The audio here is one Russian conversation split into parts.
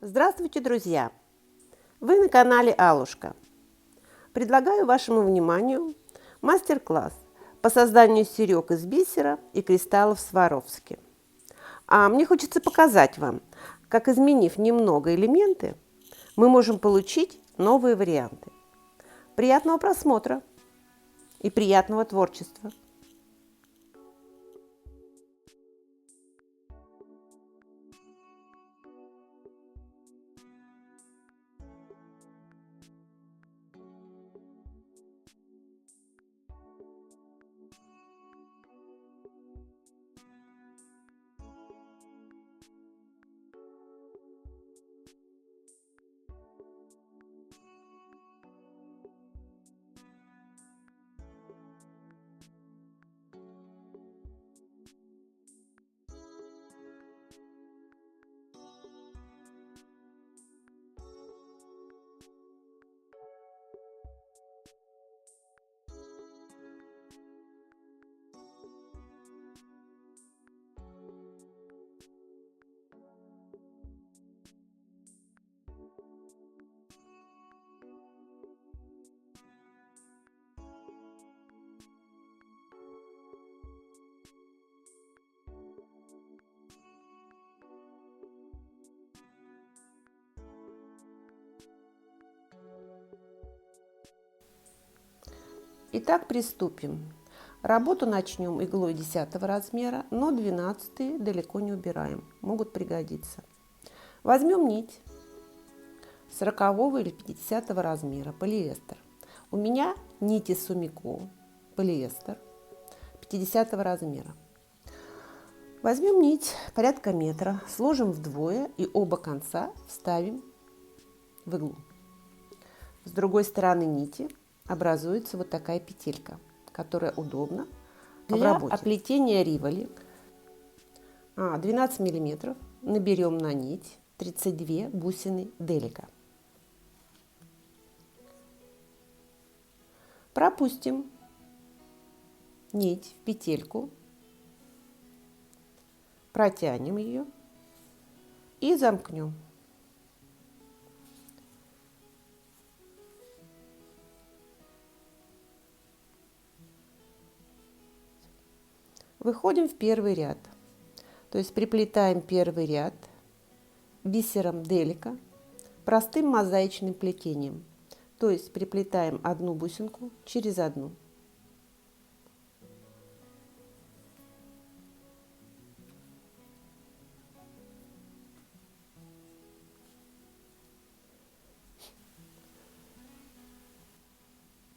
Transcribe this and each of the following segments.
Здравствуйте, друзья! Вы на канале Алушка. Предлагаю вашему вниманию мастер-класс по созданию серег из бисера и кристаллов Сваровски. А мне хочется показать вам, как, изменив немного элементы, мы можем получить новые варианты. Приятного просмотра и приятного творчества! Итак, приступим. Работу начнем иглой 10 размера, но 12 далеко не убираем, могут пригодиться. Возьмем нить 40 или 50 размера, полиэстер. У меня нити Сумико, полиэстер 50 размера. Возьмем нить порядка метра, сложим вдвое и оба конца вставим в иглу. С другой стороны нити образуется вот такая петелька, которая удобна для оплетения риволи. 12 мм наберем на нить 32 бусины делика. Пропустим нить в петельку, протянем ее и замкнем. Выходим в первый ряд, то есть приплетаем первый ряд бисером делика простым мозаичным плетением, то есть приплетаем одну бусинку через одну.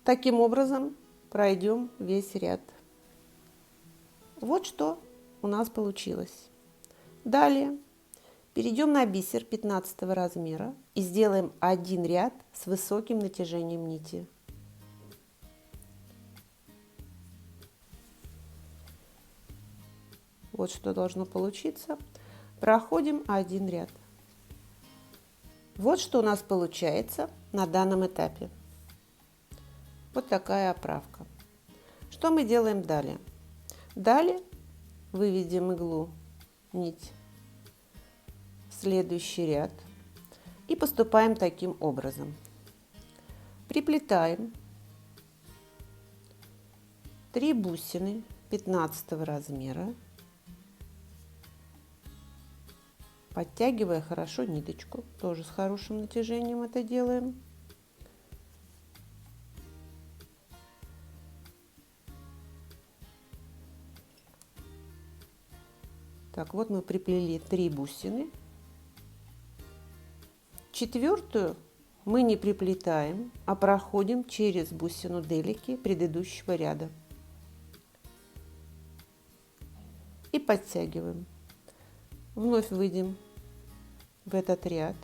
Таким образом пройдем весь ряд. Вот что у нас получилось. Далее перейдем на бисер 15 размера и сделаем один ряд с высоким натяжением нити. Вот что должно получиться. Проходим один ряд. Вот что у нас получается на данном этапе. Вот такая оправка. Что мы делаем далее? Далее выведем иглу, нить в следующий ряд и поступаем таким образом. Приплетаем 3 бусины 15 размера, подтягивая хорошо ниточку, тоже с хорошим натяжением это делаем. Так, вот мы приплели 3 бусины. Четвертую мы не приплетаем, а проходим через бусину делики предыдущего ряда. И подтягиваем. Вновь выйдем в этот ряд,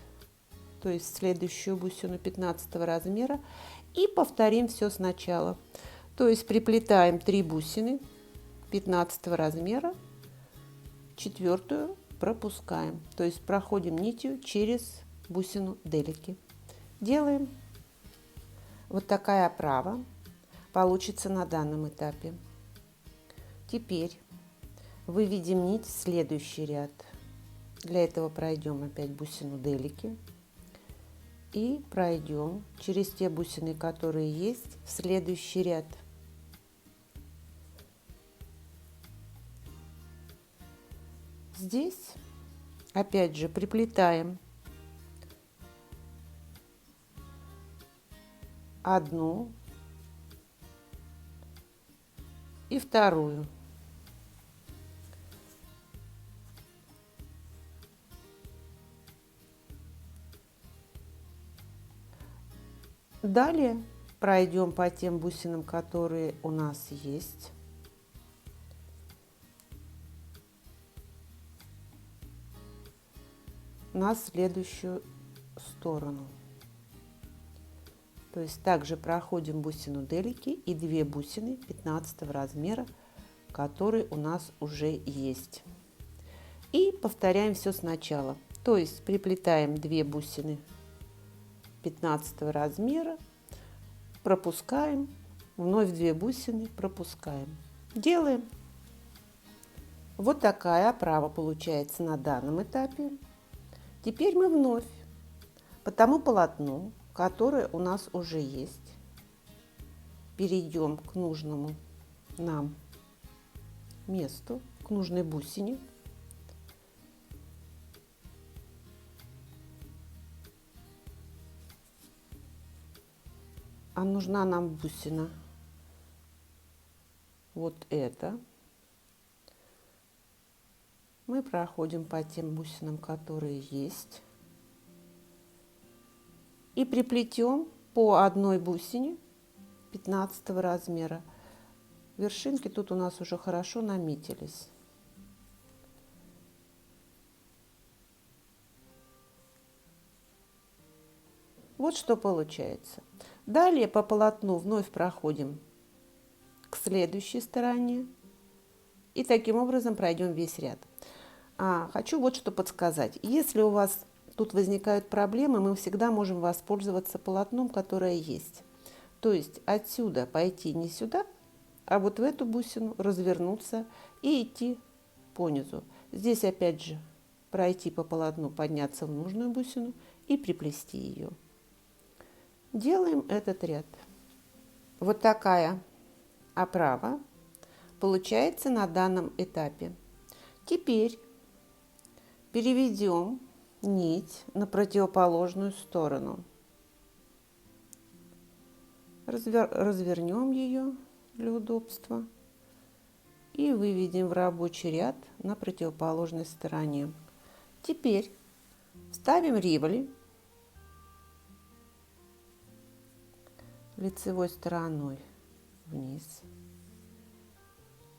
то есть следующую бусину 15 размера, и повторим все сначала. То есть приплетаем 3 бусины 15 размера, четвертую пропускаем, то есть проходим нитью через бусину делики. Делаем. Вот такая оправа получится на данном этапе. Теперь выведем нить в следующий ряд. Для этого пройдем опять бусину делики и пройдем через те бусины, которые есть, в следующий ряд. Здесь опять же приплетаем одну и вторую. Далее пройдем по тем бусинам, которые у нас есть. На следующую сторону. То есть также проходим бусину делики и 2 бусины 15 размера, которые у нас уже есть. И повторяем все сначала. То есть приплетаем 2 бусины 15 размера, пропускаем, вновь 2 бусины пропускаем. Делаем. Вот такая оправа получается на данном этапе. Теперь мы вновь по тому полотну, которое у нас уже есть, перейдем к нужному нам месту, к нужной бусине. А нужна нам бусина вот эта. Мы проходим по тем бусинам, которые есть, и приплетем по одной бусине 15 размера. Вершинки тут у нас уже хорошо наметились. Вот что получается. Далее по полотну вновь проходим к следующей стороне и таким образом пройдем весь ряд. Хочу вот что подсказать. Если у вас тут возникают проблемы, мы всегда можем воспользоваться полотном, которое есть. То есть отсюда пойти не сюда, а вот в эту бусину развернуться и идти по низу. Здесь опять же пройти по полотну, подняться в нужную бусину и приплести ее. Делаем этот ряд. Вот такая оправа получается на данном этапе. Теперь переведем нить на противоположную сторону. Развернем ее для удобства и выведем в рабочий ряд на противоположной стороне. Теперь вставим риволи лицевой стороной вниз.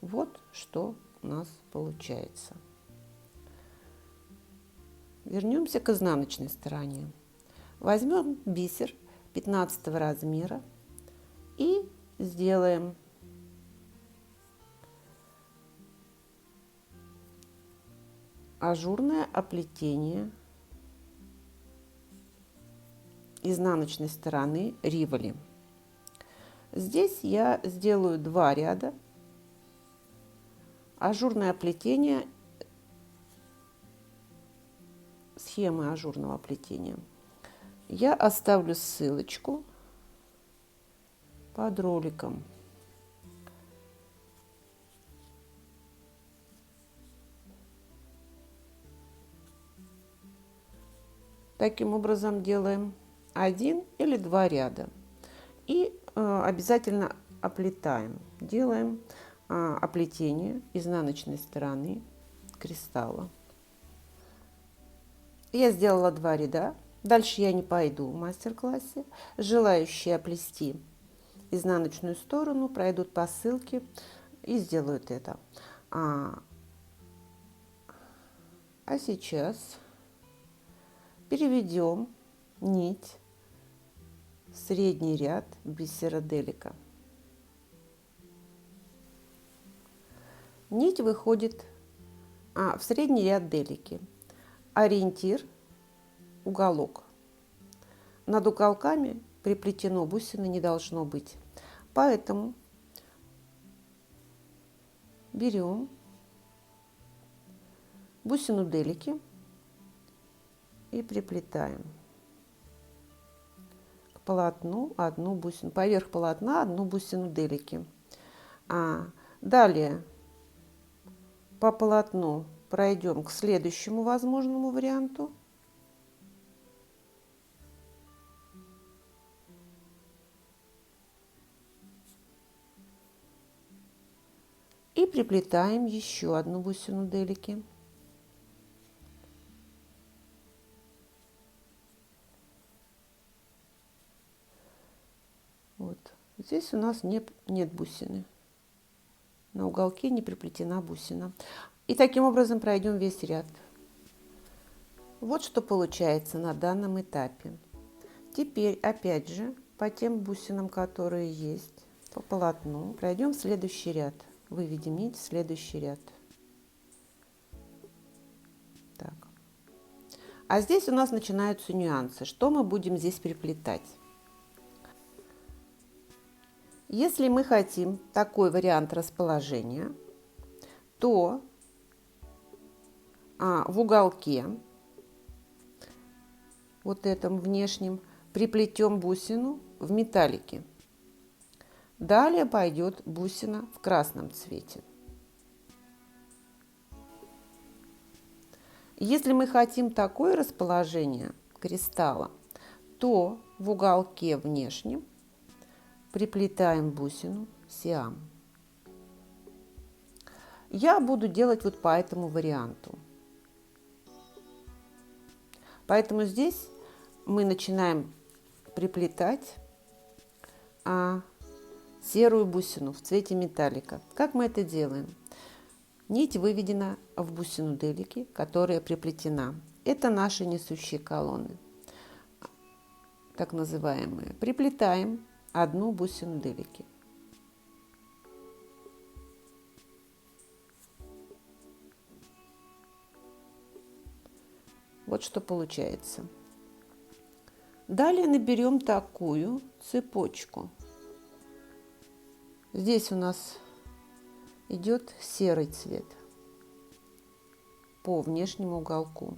Вот что у нас получается. Вернемся к изнаночной стороне. Возьмем бисер 15 размера и сделаем ажурное оплетение изнаночной стороны риволи. Здесь я сделаю 2 ряда. Ажурное оплетение, схемы ажурного оплетения. Я оставлю ссылочку под роликом. Таким образом делаем 1 или 2 ряда. И обязательно оплетаем. Делаем оплетение изнаночной стороны кристалла. Я сделала 2 ряда. Дальше я не пойду в мастер-классе. Желающие оплести изнаночную сторону пройдут по ссылке и сделают это. А сейчас переведем нить в средний ряд бисера делика. Нить выходит в средний ряд делики. Ориентир – уголок. Над уголками приплетено бусины не должно быть. Поэтому берем бусину делики и приплетаем к полотну одну бусину, поверх полотна одну бусину делики. Далее по полотну пройдем к следующему возможному варианту. И приплетаем еще одну бусину делики. Вот. Здесь у нас нет бусины. На уголке не приплетена бусина. И таким образом пройдем весь ряд. Вот что получается на данном этапе. Теперь опять же по тем бусинам, которые есть по полотну, пройдем в следующий ряд. Выведем нить в следующий ряд. Так. А здесь у нас начинаются нюансы. Что мы будем здесь приплетать? Если мы хотим такой вариант расположения, то в уголке, вот этом внешнем, приплетем бусину в металлике. Далее пойдет бусина в красном цвете. Если мы хотим такое расположение кристалла, то в уголке внешнем приплетаем бусину сиам. Я буду делать вот по этому варианту. Поэтому здесь мы начинаем приплетать серую бусину в цвете металлика. Как мы это делаем? Нить выведена в бусину делики, которая приплетена. Это наши несущие колонны, так называемые. Приплетаем одну бусину делики. Вот что получается. Далее наберем такую цепочку. Здесь у нас идет серый цвет по внешнему уголку.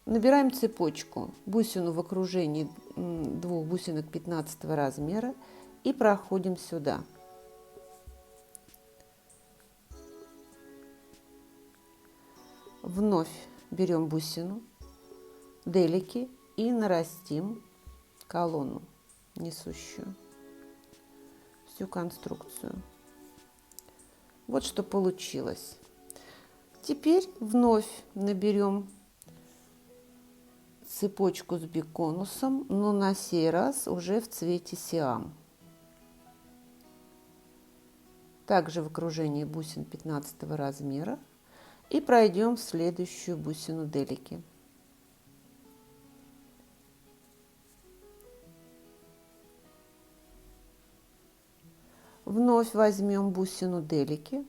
Набираем цепочку, бусину в окружении двух бусинок 15 размера и проходим сюда. Вновь берем бусину делики и нарастим колонну несущую, всю конструкцию. Вот что получилось. Теперь вновь наберем цепочку с биконусом, но на сей раз уже в цвете сиам. Также в окружении бусин 15 размера и пройдем в следующую бусину делики. Вновь возьмем бусину делики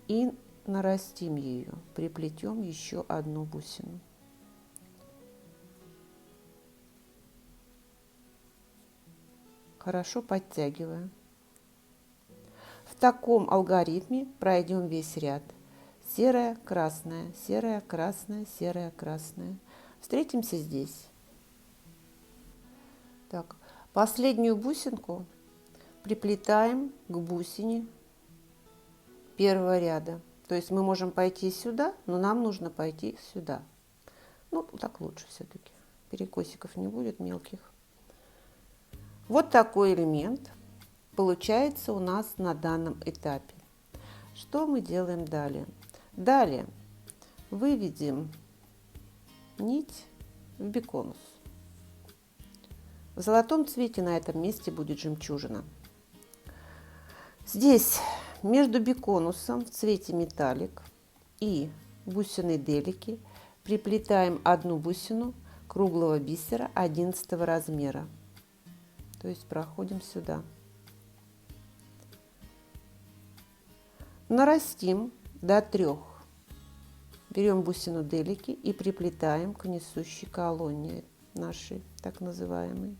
и нарастим ее, приплетем еще одну бусину. Хорошо подтягивая. В таком алгоритме пройдем весь ряд. Серая, красная, серая, красная, серая, красная. Встретимся здесь. Так, последнюю бусинку приплетаем к бусине первого ряда. То есть мы можем пойти сюда, но нам нужно пойти сюда. Ну, так лучше все-таки. Перекосиков не будет мелких. Вот такой элемент получается у нас на данном этапе. Что мы делаем далее? Далее выведем нить в биконус. В золотом цвете на этом месте будет жемчужина. Здесь между биконусом в цвете металлик и бусиной делики приплетаем одну бусину круглого бисера 11 размера. То есть проходим сюда. Нарастим до 3. Берем бусину делики и приплетаем к несущей колонне нашей, так называемой.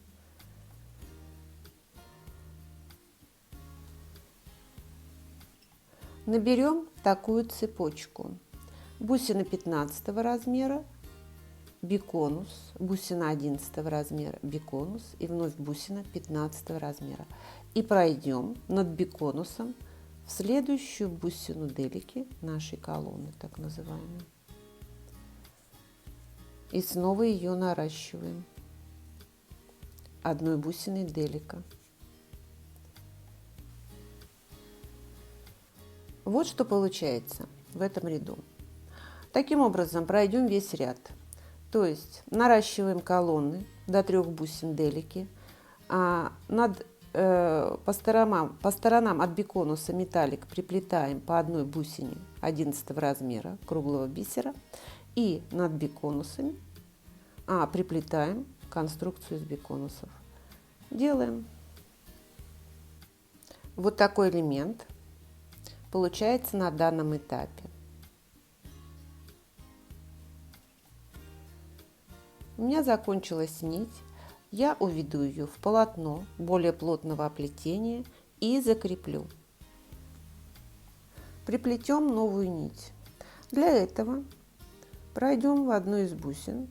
Наберем такую цепочку. Бусины 15 размера биконус, бусина 11 размера, биконус и вновь бусина 15 размера. И пройдем над биконусом в следующую бусину делики нашей колонны, так называемой. И снова ее наращиваем одной бусиной делика. Вот что получается в этом ряду. Таким образом пройдем весь ряд. То есть наращиваем колонны до 3 бусин делики, по сторонам от биконуса металлик приплетаем по одной бусине 11 размера круглого бисера и над биконусами приплетаем конструкцию из биконусов. Делаем. Вот такой элемент получается на данном этапе. У меня закончилась нить. Я уведу ее в полотно более плотного оплетения и закреплю. Приплетем новую нить. Для этого пройдем в одну из бусин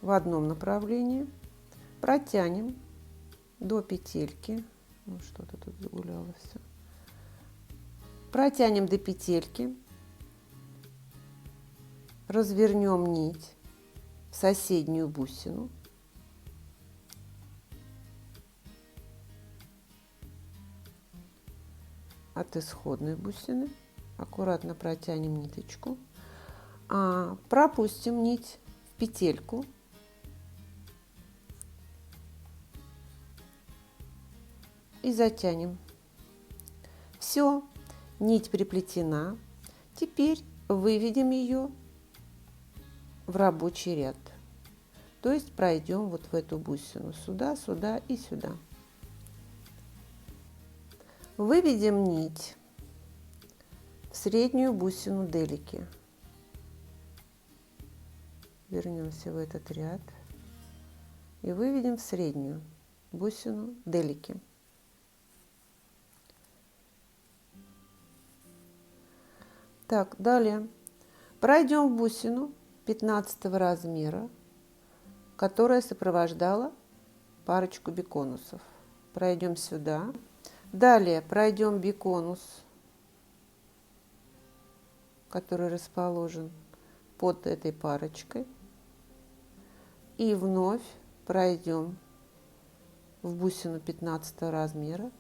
в одном направлении, протянем до петельки. Ну, что-то тут загулялось. Протянем до петельки, развернем нить в соседнюю бусину, от исходной бусины, аккуратно протянем ниточку, пропустим нить в петельку и затянем. Все, нить приплетена. Теперь выведем ее в рабочий ряд. То есть пройдем вот в эту бусину сюда, сюда и сюда. Выведем нить в среднюю бусину делики. Вернемся в этот ряд и выведем в среднюю бусину делики. Так, далее пройдем в бусину 15 размера, которая сопровождала парочку биконусов. Пройдем сюда. Далее пройдем биконус, который расположен под этой парочкой. И вновь пройдем в бусину 15 размера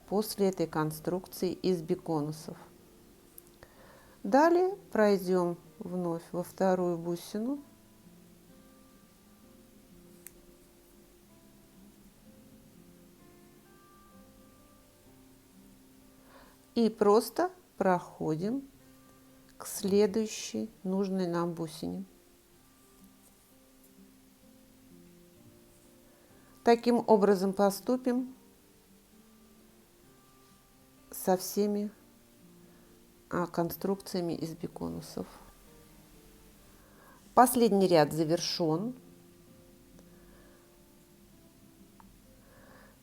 после этой конструкции из биконусов. Далее пройдем вновь во вторую бусину и просто проходим к следующей нужной нам бусине. Таким образом поступим со всеми конструкциями из биконусов. Последний ряд завершен.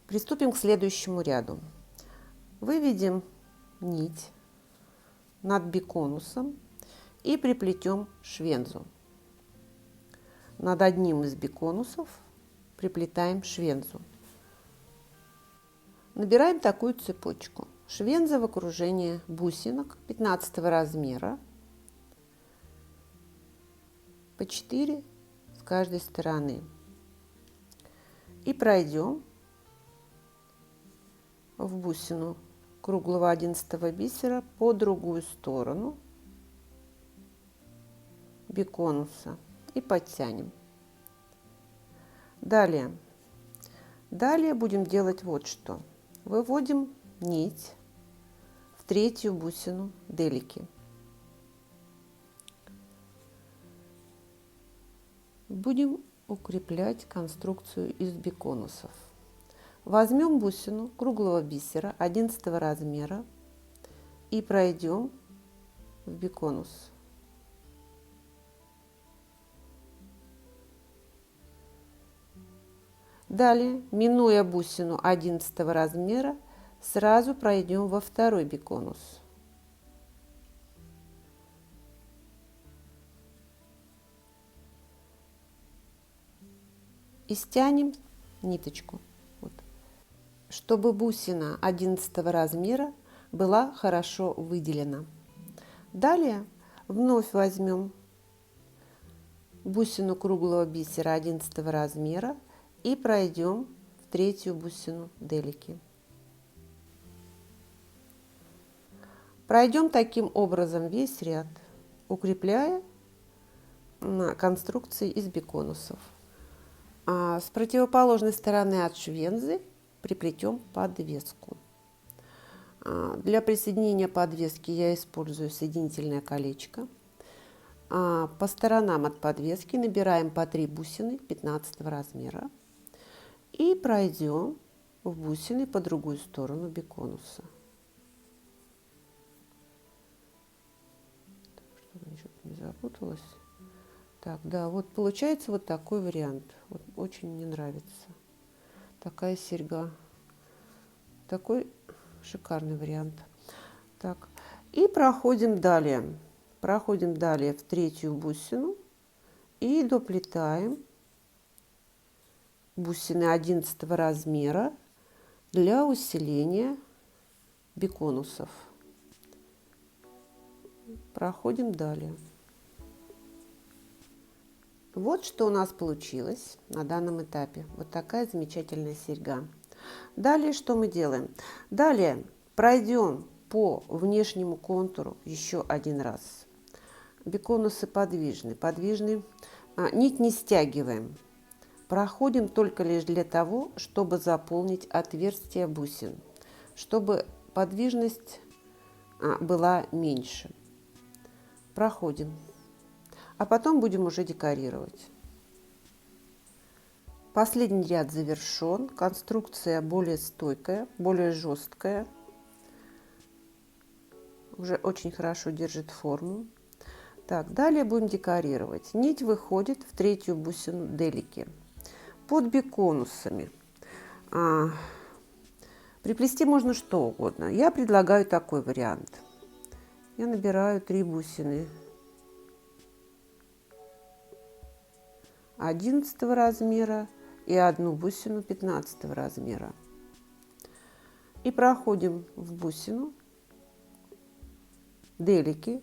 Приступим к следующему ряду. Выведем нить над биконусом и приплетем швензу. Над одним из биконусов приплетаем швензу. Набираем такую цепочку. Швенза в окружении бусинок 15 размера, по 4 с каждой стороны. И пройдем в бусину круглого 11 бисера по другую сторону биконуса и подтянем. Далее будем делать вот что. Выводим нить в третью бусину делики. Будем укреплять конструкцию из биконусов. Возьмем бусину круглого бисера 11 размера и пройдем в биконус. Далее, минуя бусину 11 размера, сразу пройдем во второй биконус. и стянем ниточку, вот, чтобы бусина 11 размера была хорошо выделена. Далее вновь возьмем бусину круглого бисера 11 размера и пройдем в третью бусину делики. Пройдем таким образом весь ряд, укрепляя конструкции из биконусов. А с противоположной стороны от швензы приплетем подвеску. Для присоединения подвески я использую соединительное колечко. По сторонам от подвески набираем по 3 бусины 15 размера и пройдем в бусины по другую сторону биконуса. Чтобы ничего не запуталось. Так, да, вот получается вот такой вариант. Вот, очень мне нравится такая серьга. Такой шикарный вариант. Так, и проходим далее. Проходим далее в третью бусину и доплетаем бусины 11 размера для усиления биконусов. Проходим далее. Вот что у нас получилось на данном этапе. Вот такая замечательная серьга. Далее что мы делаем? Далее пройдем по внешнему контуру еще один раз. Биконусы подвижны. Нить не стягиваем. Проходим только лишь для того, чтобы заполнить отверстие бусин, чтобы подвижность была меньше. Проходим. А потом будем уже декорировать. Последний ряд завершен. Конструкция более стойкая, более жесткая. Уже очень хорошо держит форму. Так, далее будем декорировать. Нить выходит в третью бусину делики. Под биконусами. Приплести можно что угодно. Я предлагаю такой вариант. Я набираю 3 бусины 11 размера и 1 бусину 15 размера. И проходим в бусину делики.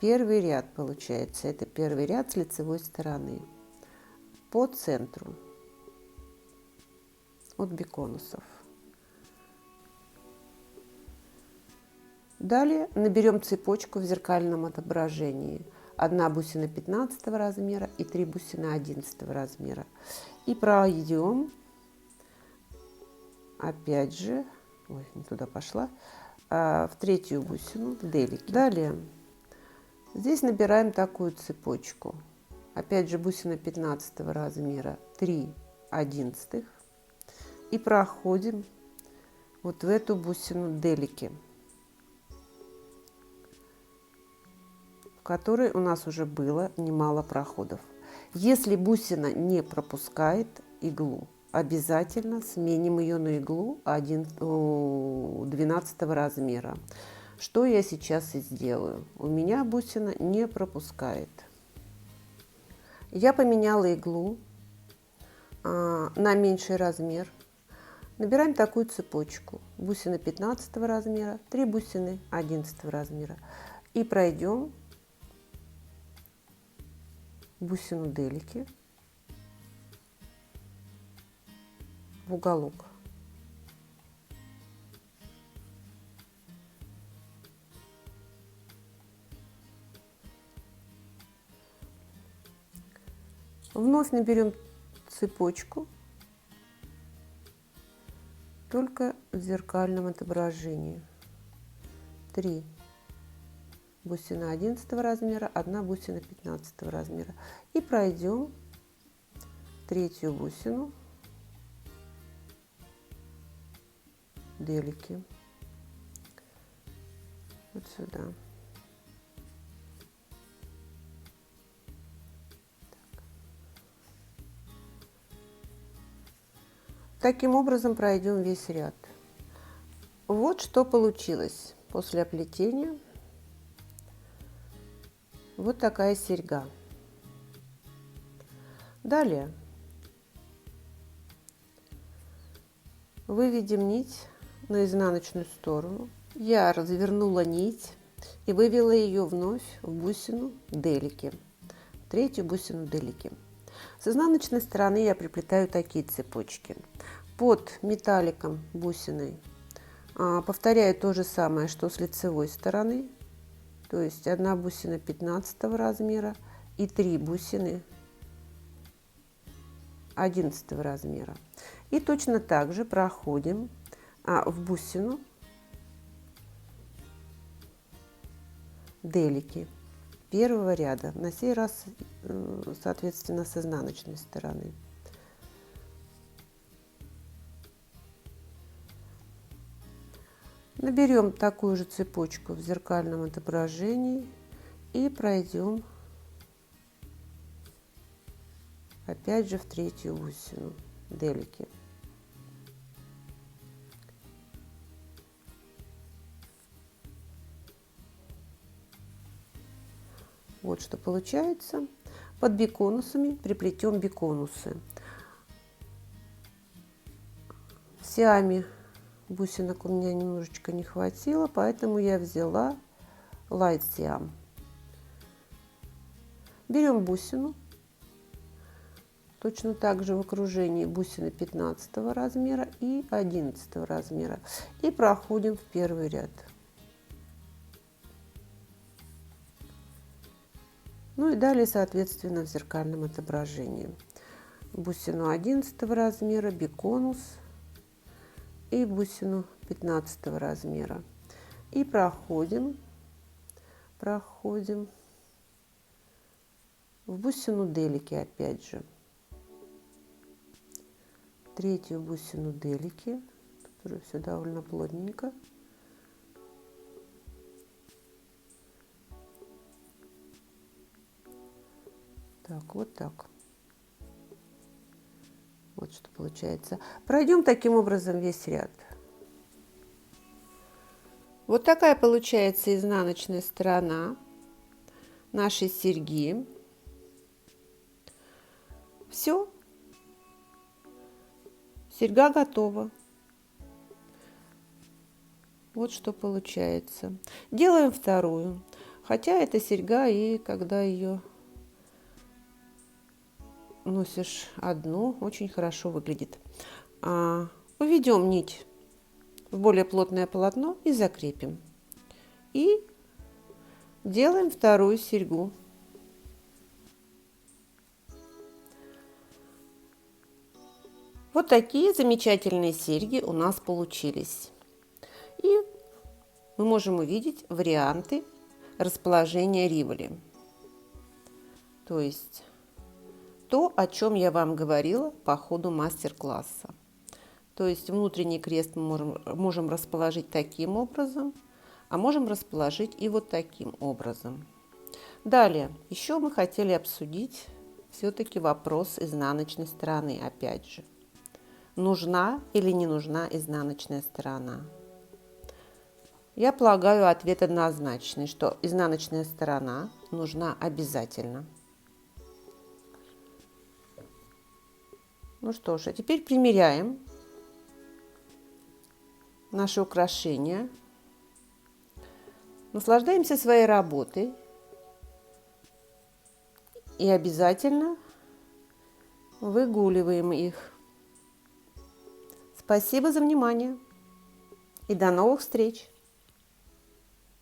Первый ряд получается. Это первый ряд с лицевой стороны. По центру от биконусов. Далее наберем цепочку в зеркальном отображении. 1 бусина 15 размера и 3 бусины 11 размера. И пройдем, опять же, ой, не туда пошла, в третью бусину в делики. Далее здесь набираем такую цепочку. Опять же бусина 15 размера, 3 11 и проходим вот в эту бусину делики, в которой у нас уже было немало проходов. Если бусина не пропускает иглу, обязательно сменим ее на иглу 12 размера. Что я сейчас и сделаю. У меня бусина не пропускает. Я поменяла иглу на меньший размер. Набираем такую цепочку. Бусины 15 размера, 3 бусины 11 размера. И пройдем бусину делики в уголок. Вновь наберем цепочку, только в зеркальном отображении. 3 бусина 11 размера, 1 бусина 15 размера. И пройдем третью бусину делики вот сюда. Таким образом пройдем весь ряд. Вот что получилось после оплетения. Вот такая серьга. Далее выведем нить на изнаночную сторону. Я развернула нить и вывела ее вновь в бусину делики, третью бусину делики. С изнаночной стороны я приплетаю такие цепочки. Под металликом бусиной повторяю то же самое, что с лицевой стороны, то есть 1 бусина 15 размера и 3 бусины 11 размера. И точно так же проходим в бусину делики первого ряда, на сей раз, соответственно, с изнаночной стороны. Наберем такую же цепочку в зеркальном отображении и пройдем опять же в третью бусину делики. Вот что получается. Под биконусами приплетем биконусы. В сиаме бусинок у меня немножечко не хватило, поэтому я взяла Light Siam. Берем бусину, точно так же в окружении бусины 15 размера и 11 размера, и проходим в первый ряд. Ну и далее, соответственно, в зеркальном отображении. Бусину 11 размера, биконус и бусину 15 размера. И проходим в бусину делики опять же. Третью бусину делики, тут уже все довольно плотненько. Так, вот так. Вот что получается. Пройдем таким образом весь ряд. Вот такая получается изнаночная сторона нашей серьги. Все. Серьга готова. Вот что получается. Делаем вторую. Хотя эта серьга, и когда ее носишь одну, очень хорошо выглядит. Уведем нить в более плотное полотно и закрепим. И делаем вторую серьгу. Вот такие замечательные серьги у нас получились. И мы можем увидеть варианты расположения риволи. То есть то, о чем я вам говорила по ходу мастер-класса. То есть внутренний крест мы можем расположить таким образом, а можем расположить и вот таким образом. Далее, еще мы хотели обсудить все-таки вопрос изнаночной стороны, опять же. Нужна или не нужна изнаночная сторона? Я полагаю, ответ однозначный, что изнаночная сторона нужна обязательно. Ну что ж, а теперь примеряем наши украшения. Наслаждаемся своей работой и обязательно выгуливаем их. Спасибо за внимание и до новых встреч!